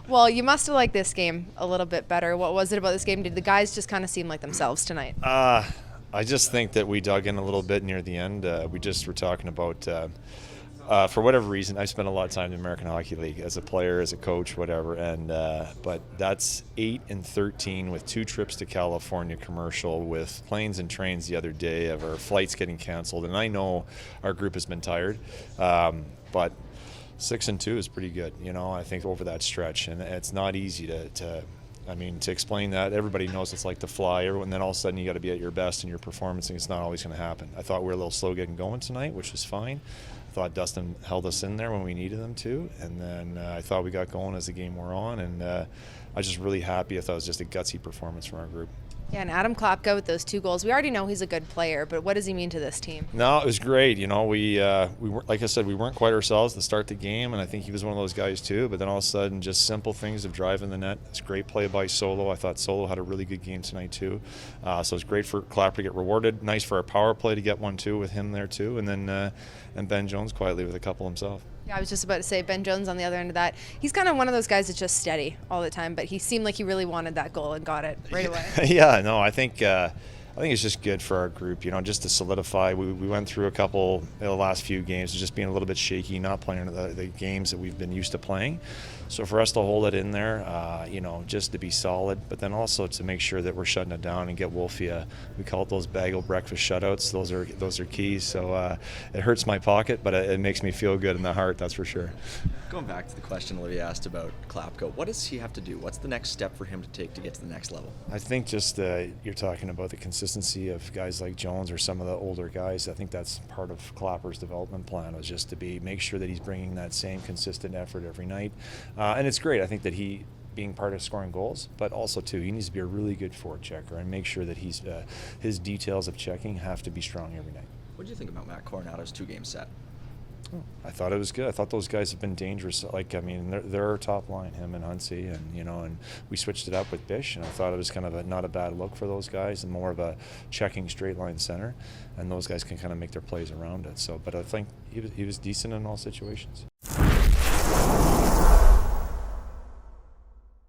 Well, you must have liked this game a little bit better. What was it about this game? Did the guys just kind of seem like themselves tonight? I just think that we dug in a little bit near the end. We just were talking about, for whatever reason, I spent a lot of time in the American Hockey League as a player, as a coach, whatever. And but that's 8-13 with 2 trips to California commercial, with planes and trains the other day of our flights getting canceled. And I know our group has been tired, but 6-2 is pretty good. I think over that stretch, and it's not easy to explain that. Everybody knows it's like to fly. Everyone, then all of a sudden you got to be at your best in your performance, and it's not always going to happen. I thought we were a little slow getting going tonight, which was fine. I thought Dustin held us in there when we needed them to, and then I thought we got going as the game wore on, and I was just really happy. I thought it was just a gutsy performance from our group. Yeah, and Adam Klapka with those 2 goals. We already know he's a good player, but what does he mean to this team? No, it was great. We weren't, like I said, we weren't quite ourselves to start the game, and I think he was one of those guys too. But then all of a sudden, just simple things of driving the net. It's a great play by Solo. I thought Solo had a really good game tonight too. So it's great for Klapka to get rewarded. Nice for our power play to get one too with him there too, and then and Ben Jones quietly with a couple himself. Yeah, I was just about to say Ben Jones on the other end of that. He's kind of one of those guys that's just steady all the time, but he seemed like he really wanted that goal and got it right away. Yeah, no, I think it's just good for our group, just to solidify. We went through a couple the last few games of just being a little bit shaky, not playing the games that we've been used to playing. So for us to hold it in there, just to be solid, but then also to make sure that we're shutting it down and get Wolfie. We call it those bagel breakfast shutouts. Those are keys. So it hurts my pocket, but it makes me feel good in the heart. That's for sure. Going back to the question Olivia asked about Klapka, what does he have to do? What's the next step for him to take to get to the next level? I think just you're talking about the consistency of guys like Jones or some of the older guys. I think that's part of Clapper's development plan, was just to make sure that he's bringing that same consistent effort every night. And it's great. I think that he being part of scoring goals, but also too, he needs to be a really good forward checker and make sure that his details of checking have to be strong every night. What do you think about Matt Coronato's 2-game set? I thought it was good. I thought those guys have been dangerous. They're our top line, him and Huntsy, and we switched it up with Bish, and I thought it was kind of not a bad look for those guys, and more of a checking straight line center, and those guys can kind of make their plays around it. So, but I think he was decent in all situations.